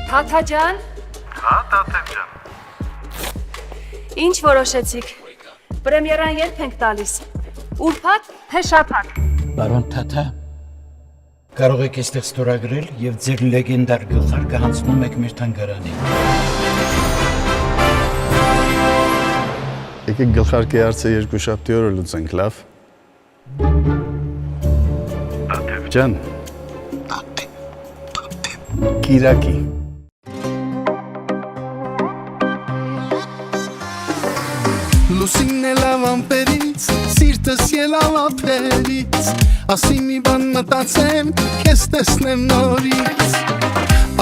Թաթա ջան։ Հա, Տաթև ջան։ Ինչ որոշեցիք։ Պրեմիերան երբ ենք տալիս։ Ուրբաթ, թե շաբաթ։ Բարոն Թաթա, կարող եք այստեղ ստորագրել եւ ձեր լեգենդար գլխարկը հանձնում եք մեր թանգարանին։ Եկեք գլխարկի հարցը երկուշաբթի օրը լուծենք, լավ։ Տաթև Ջան։ Կիրակի։ Լուսինն է լավ ամպերից, սիրտս ելավ ափերից, ասի մի բան մտածեմ, քեզ տեսնեմ նորից։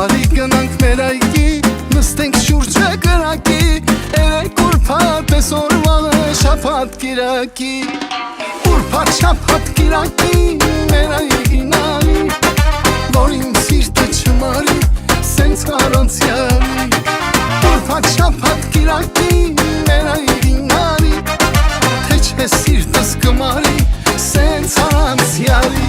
Արի գնանք մեր այգի, նստենք շուրջը կրակի, երեք ուրբաթ այսօրվանը շաբաթ կիրակի, ուրբաթ շաբաթ կիրակի, մեր այգին արի, որ իմ սիրտը չմարի, սենց առանց յարի, ուրբաթ շաբաթ կիրակի, մեր այգին արի, թե չէ սիրտս կմարի, սենց առանց յարի։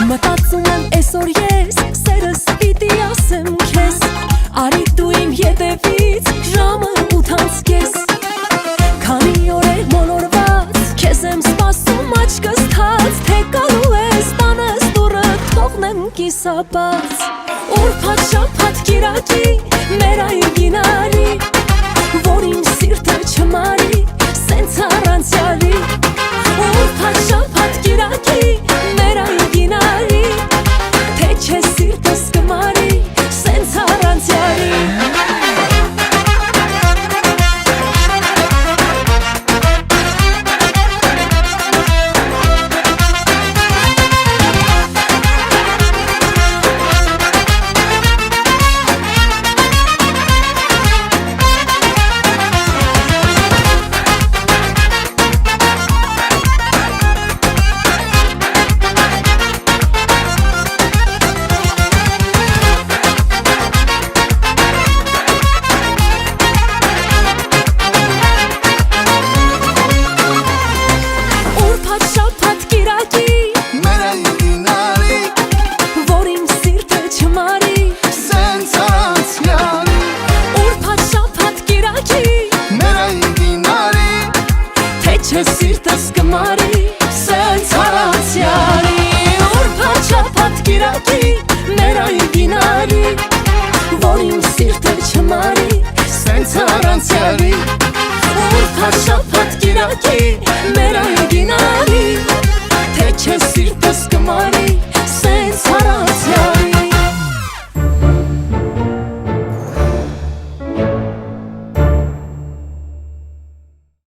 Մտածում եմ այսօր ես, սերս պիտի ասեմ քեզ, արի դու իմ ետևից, ժամը 8:30, քանի օր է մոլորված, քեզ եմ սպասում աչքս թած, թե գալու ես տանս դուռը թողնեմ կիսաբաց, ուրբաթ շաբաթ կիրակի, մեր այգին արի, որ իմ սիրտը չմարի, սենց առանց յալի, ուրբաթ շաբաթ կիրակի, մեր այգին արի, թե չէ սիրտս կմարի, սենց առանց յալի։ Ուրբաթ շաբաթ կիրակի, Մեր այգին արի, որ իմ սիրտը չմարի, սենց առանց յարի, ուրբաթ շաբաթ կիրակի, մեր այգին արի, թե չէ սիրտս կմարի, սենց առանց յալի, ուրբաթ շաբաթ կիրակի, մեր այգին արի, որ իմ սիրտը չմարի, սենց առանց յարի, ուրբաթ շաբաթ կիրակի, մեր այգին արի, թե չէ սիրտս կմարի, սենց առանց յալի։